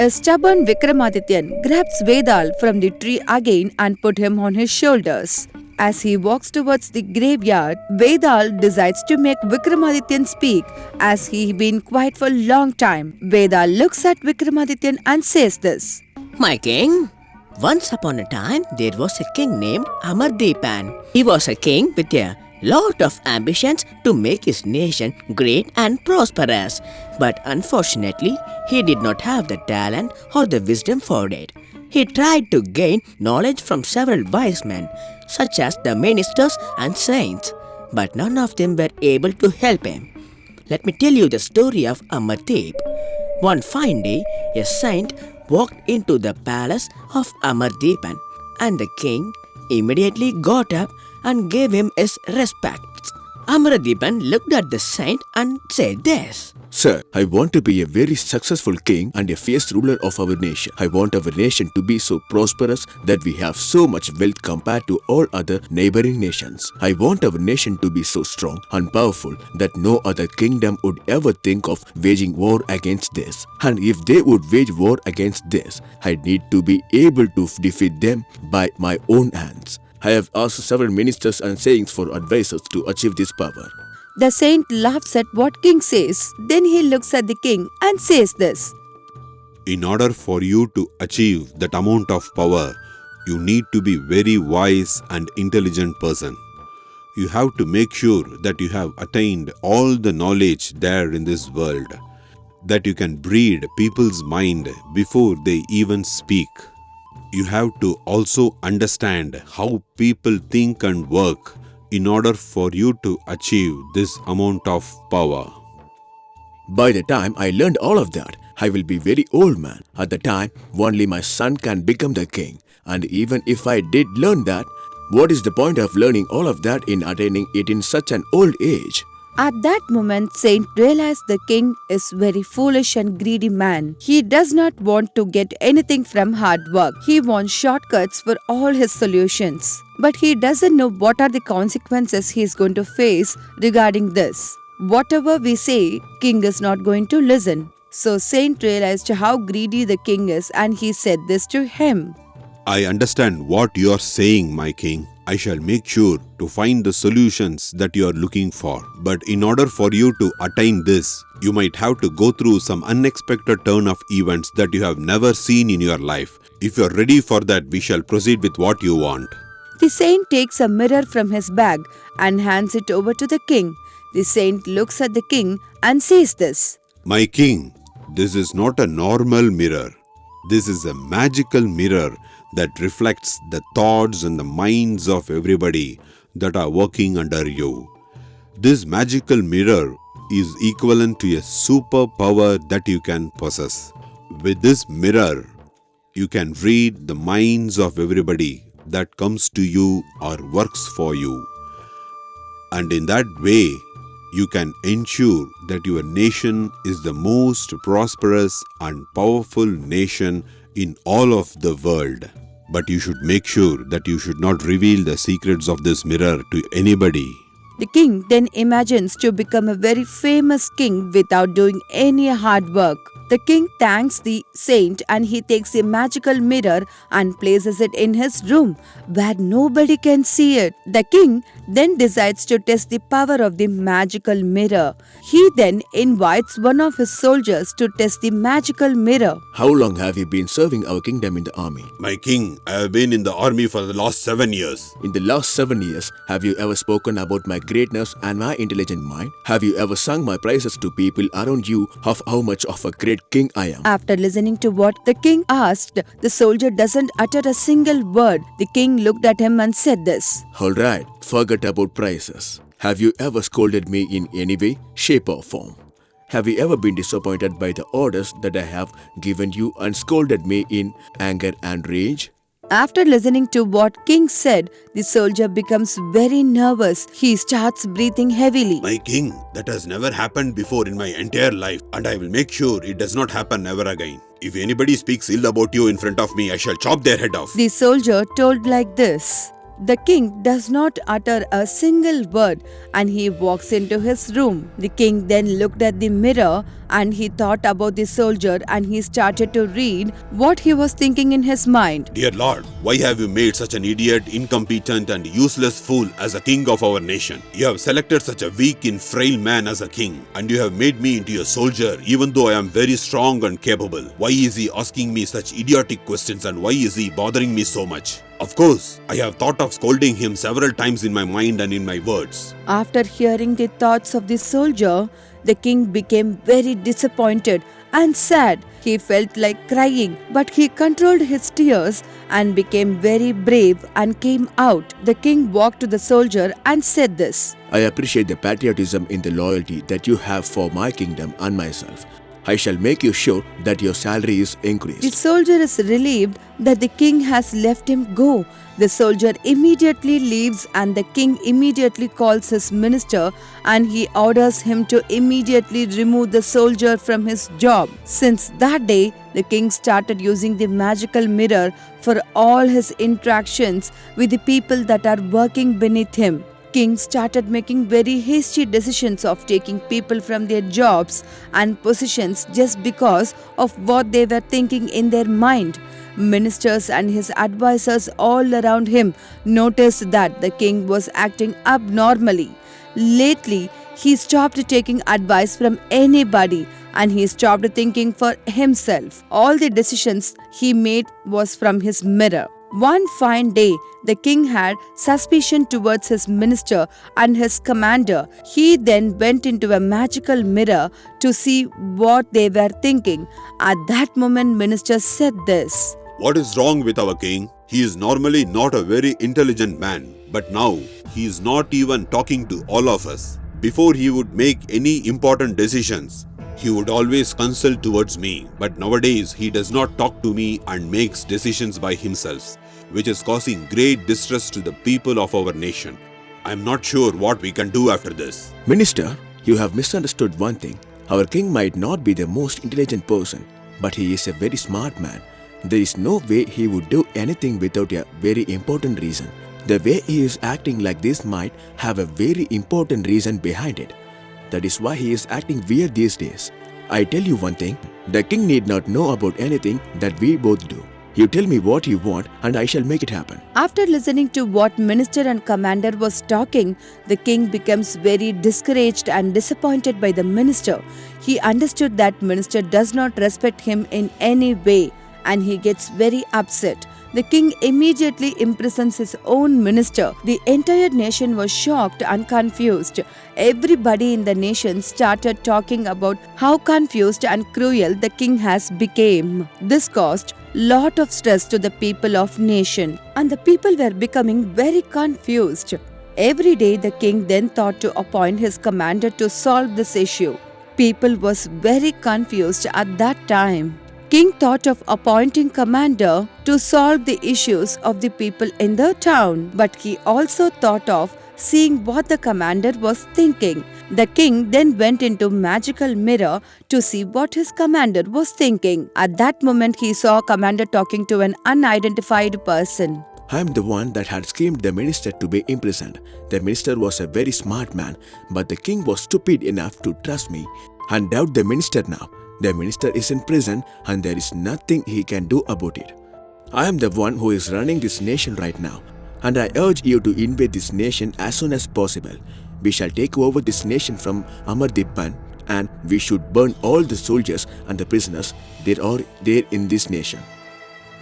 A stubborn Vikramadityan grabs Vedal from the tree again and put him on his shoulders. As he walks towards the graveyard, Vedal decides to make Vikramadityan speak as he's been quiet for a long time. Vedal looks at Vikramadityan and says this. My king, once upon a time there was a king named Amardeepan. He was a king with a lot of ambitions to make his nation great and prosperous. But unfortunately, he did not have the talent or the wisdom for it. He tried to gain knowledge from several wise men, such as the ministers and saints, but none of them were able to help him. Let me tell you the story of Amardeep. One fine day, a saint walked into the palace of Amardeepan, and the king immediately got up and gave him his respects. Amardeepan looked at the saint and said this. Sir, I want to be a very successful king and a fierce ruler of our nation. I want our nation to be so prosperous that we have so much wealth compared to all other neighboring nations. I want our nation to be so strong and powerful that no other kingdom would ever think of waging war against this. And if they would wage war against this, I need to be able to defeat them by my own hands. I have asked several ministers and saints for advices to achieve this power. The saint laughs at what king says. Then he looks at the king and says this. In order for you to achieve that amount of power, you need to be very wise and intelligent person. You have to make sure that you have attained all the knowledge there in this world, that you can read people's mind before they even speak. You have to also understand how people think and work in order for you to achieve this amount of power. By the time I learned all of that, I will be very old man. At the time, only my son can become the king. And even if I did learn that, what is the point of learning all of that in attaining it in such an old age? At that moment, Saint realized the king is very foolish and greedy man. He does not want to get anything from hard work. He wants shortcuts for all his solutions. But he doesn't know what are the consequences he is going to face regarding this. Whatever we say, king is not going to listen. So Saint realized how greedy the king is and he said this to him. I understand what you are saying, my king. I shall make sure to find the solutions that you are looking for. But in order for you to attain this, you might have to go through some unexpected turn of events that you have never seen in your life. If you are ready for that, we shall proceed with what you want. The saint takes a mirror from his bag and hands it over to the king. The saint looks at the king and says this. My king, this is not a normal mirror. This is a magical mirror that reflects the thoughts and the minds of everybody that are working under you. This magical mirror is equivalent to a superpower that you can possess. With this mirror, you can read the minds of everybody that comes to you or works for you. And in that way, you can ensure that your nation is the most prosperous and powerful nation in all of the world. But you should make sure that you should not reveal the secrets of this mirror to anybody. The king then imagines to become a very famous king without doing any hard work. The king thanks the saint and he takes a magical mirror and places it in his room where nobody can see it. The king then decides to test the power of the magical mirror. He then invites one of his soldiers to test the magical mirror. How long have you been serving our kingdom in the army? My king, I have been in the army for the last 7 years. In the last 7 years, have you ever spoken about my greatness and my intelligent mind? Have you ever sung my praises to people around you of how much of a great king I am? After listening to what the king asked, the soldier doesn't utter a single word. The king looked at him and said this. Alright, forget about praises. Have you ever scolded me in any way, shape or form? Have you ever been disappointed by the orders that I have given you and scolded me in anger and rage? After listening to what king said, the soldier becomes very nervous. He starts breathing heavily. My king, that has never happened before in my entire life, and I will make sure it does not happen ever again. If anybody speaks ill about you in front of me, I shall chop their head off. The soldier told like this. The king does not utter a single word and he walks into his room. The king then looked at the mirror and he thought about the soldier and he started to read what he was thinking in his mind. Dear Lord, why have you made such an idiot, incompetent and useless fool as a king of our nation? You have selected such a weak and frail man as a king, and you have made me into a soldier even though I am very strong and capable. Why is he asking me such idiotic questions and why is he bothering me so much? Of course, I have thought of scolding him several times in my mind and in my words. After hearing the thoughts of the soldier, the king became very disappointed and sad. He felt like crying, but he controlled his tears and became very brave and came out. The king walked to the soldier and said this: I appreciate the patriotism in the loyalty that you have for my kingdom and myself. I shall make you sure that your salary is increased. The soldier is relieved that the king has left him go. The soldier immediately leaves and the king immediately calls his minister and he orders him to immediately remove the soldier from his job. Since that day, the king started using the magical mirror for all his interactions with the people that are working beneath him. King started making very hasty decisions of taking people from their jobs and positions just because of what they were thinking in their mind. Ministers and his advisors all around him noticed that the king was acting abnormally. Lately, he stopped taking advice from anybody and he stopped thinking for himself. All the decisions he made was from his mirror. One fine day, the king had suspicion towards his minister and his commander. He then went into a magical mirror to see what they were thinking. At that moment, minister said this: What is wrong with our king? He is normally not a very intelligent man, but now he is not even talking to all of us. Before he would make any important decisions, he would always consult towards me, but nowadays he does not talk to me and makes decisions by himself, which is causing great distress to the people of our nation. I am not sure what we can do after this. Minister, you have misunderstood one thing. Our king might not be the most intelligent person, but he is a very smart man. There is no way he would do anything without a very important reason. The way he is acting like this might have a very important reason behind it. That is why he is acting weird these days. I tell you one thing, the king need not know about anything that we both do. You tell me what you want and I shall make it happen. After listening to what minister and commander was talking, the king becomes very discouraged and disappointed by the minister. He understood that minister does not respect him in any way and he gets very upset. The king immediately imprisons his own minister. The entire nation was shocked and confused. Everybody in the nation started talking about how confused and cruel the king has become. This caused lot of stress to the people of nation, and the people were becoming very confused. Every day the king then thought to appoint his commander to solve this issue. People was very confused at that time. King thought of appointing commander to solve the issues of the people in the town, but he also thought of seeing what the commander was thinking. The king then went into magical mirror to see what his commander was thinking. At that moment, he saw commander talking to an unidentified person. I am the one that had schemed the minister to be imprisoned. The minister was a very smart man, but the king was stupid enough to trust me and doubt the minister now. The minister is in prison and there is nothing he can do about it. I am the one who is running this nation right now, and I urge you to invade this nation as soon as possible. We shall take over this nation from Amardeep Pan and we should burn all the soldiers and the prisoners that are there in this nation.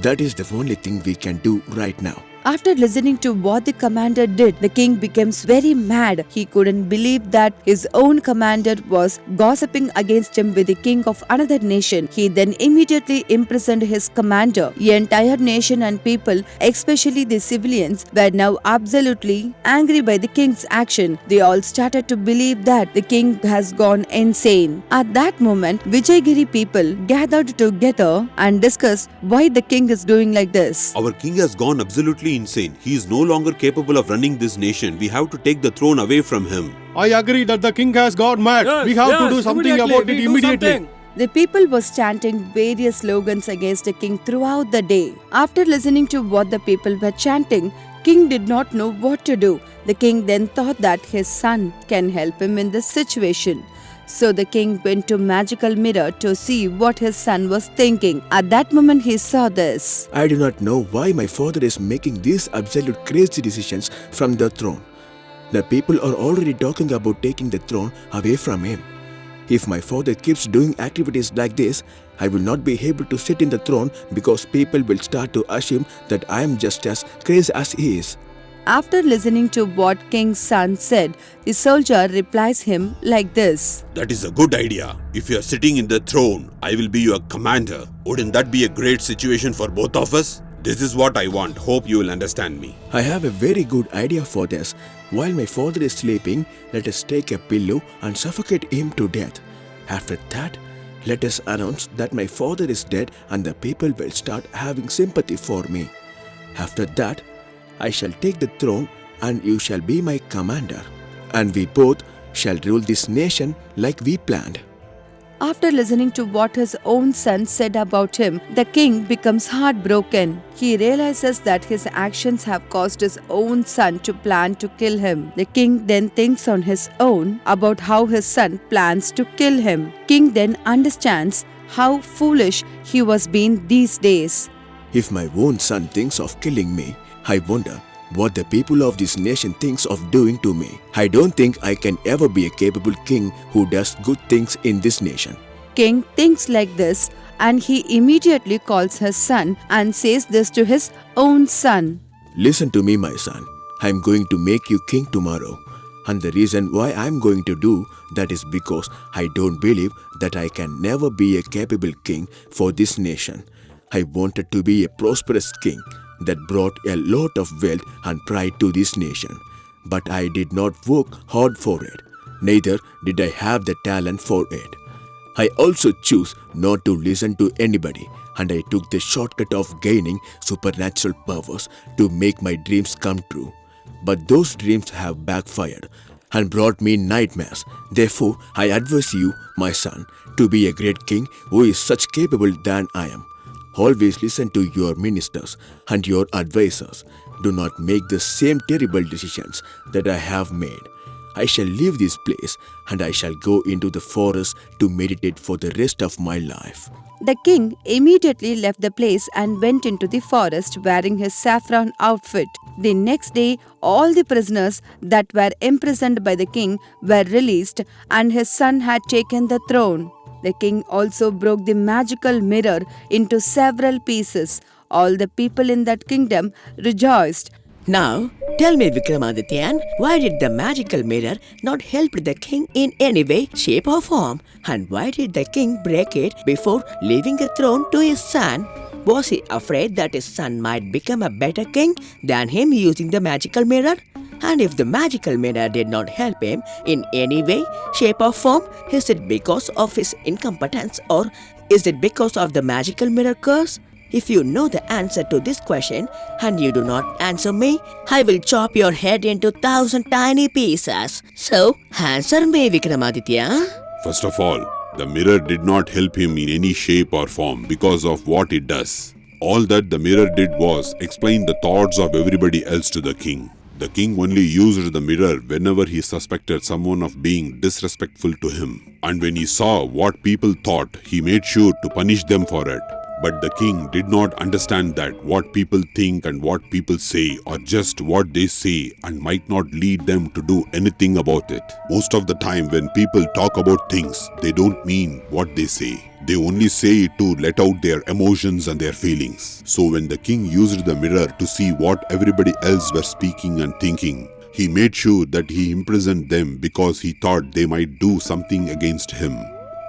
That is the only thing we can do right now. After listening to what the commander did, the king becomes very mad. He couldn't believe that his own commander was gossiping against him with the king of another nation. He then immediately imprisoned his commander. The entire nation and people, especially the civilians, were now absolutely angry by the king's action. They all started to believe that the king has gone insane. At that moment, Vijayagiri people gathered together and discussed why the king is doing like this. Our king has gone absolutely insane. He is no longer capable of running this nation. We have to take the throne away from him. I agree that the king has gone mad. We have to do something about it immediately. The people were chanting various slogans against the king throughout the day. After listening to what the people were chanting, king did not know what to do. The king then thought that his son can help him in this situation. So the king went to magical mirror to see what his son was thinking. At that moment he saw this. I do not know why my father is making these absolute crazy decisions from the throne. The people are already talking about taking the throne away from him. If my father keeps doing activities like this, I will not be able to sit in the throne because people will start to assume that I am just as crazy as he is. After listening to what king's son said, the soldier replies him like this. That is a good idea. If you are sitting in the throne, I will be your commander. Wouldn't that be a great situation for both of us? This is what I want. Hope you will understand me. I have a very good idea for this. While my father is sleeping, let us take a pillow and suffocate him to death. After that, let us announce that my father is dead and the people will start having sympathy for me. After that, I shall take the throne and you shall be my commander. And we both shall rule this nation like we planned. After listening to what his own son said about him, the king becomes heartbroken. He realizes that his actions have caused his own son to plan to kill him. The king then thinks on his own about how his son plans to kill him. King then understands how foolish he was being these days. If my own son thinks of killing me, I wonder what the people of this nation thinks of doing to me. I don't think I can ever be a capable king who does good things in this nation. King thinks like this and he immediately calls his son and says this to his own son. Listen to me, my son. I am going to make you king tomorrow. And the reason why I am going to do that is because I don't believe that I can never be a capable king for this nation. I wanted to be a prosperous king that brought a lot of wealth and pride to this nation. But I did not work hard for it. Neither did I have the talent for it. I also choose not to listen to anybody, and I took the shortcut of gaining supernatural powers to make my dreams come true. But those dreams have backfired and brought me nightmares. Therefore, I advise you, my son, to be a great king who is such capable than I am. Always listen to your ministers and your advisors. Do not make the same terrible decisions that I have made. I shall leave this place and I shall go into the forest to meditate for the rest of my life. The king immediately left the place and went into the forest wearing his saffron outfit. The next day, all the prisoners that were imprisoned by the king were released and his son had taken the throne. The king also broke the magical mirror into several pieces. All the people in that kingdom rejoiced. Now, tell me, Vikramadityan, why did the magical mirror not help the king in any way, shape or form? And why did the king break it before leaving the throne to his son? Was he afraid that his son might become a better king than him using the magical mirror? And if the magical mirror did not help him in any way, shape or form, is it because of his incompetence or is it because of the magical mirror curse? If you know the answer to this question and you do not answer me, I will chop your head into 1,000 tiny pieces. So, answer me, Vikramaditya. First of all, the mirror did not help him in any shape or form because of what it does. All that the mirror did was explain the thoughts of everybody else to the king. The king only used the mirror whenever he suspected someone of being disrespectful to him. And when he saw what people thought, he made sure to punish them for it. But the king did not understand that what people think and what people say are just what they say and might not lead them to do anything about it. Most of the time when people talk about things, they don't mean what they say. They only say it to let out their emotions and their feelings. So when the king used the mirror to see what everybody else were speaking and thinking, he made sure that he imprisoned them because he thought they might do something against him.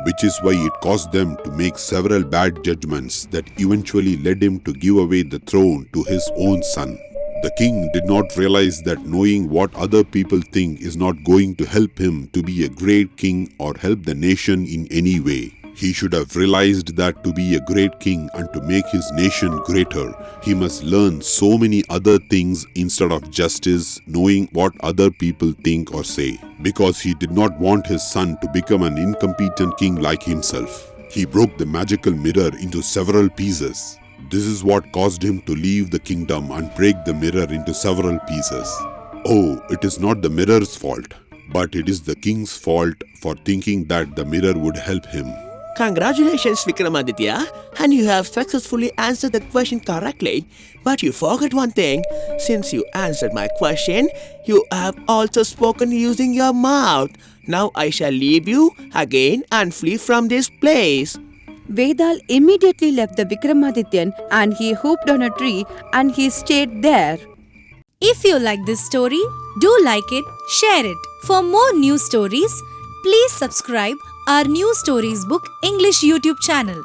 Which is why it caused them to make several bad judgments that eventually led him to give away the throne to his own son. The king did not realize that knowing what other people think is not going to help him to be a great king or help the nation in any way. He should have realized that to be a great king and to make his nation greater, he must learn so many other things instead of justice, knowing what other people think or say. Because he did not want his son to become an incompetent king like himself. He broke the magical mirror into several pieces. This is what caused him to leave the kingdom and break the mirror into several pieces. Oh, it is not the mirror's fault, but it is the king's fault for thinking that the mirror would help him. Congratulations, Vikramaditya, and you have successfully answered the question correctly. But you forgot one thing. Since you answered my question, you have also spoken using your mouth. Now I shall leave you again and flee from this place. Vedal immediately left the Vikramadityan and he hopped on a tree and he stayed there. If you like this story, do like it, share it. For more new stories, please subscribe our New Stories Book English YouTube channel.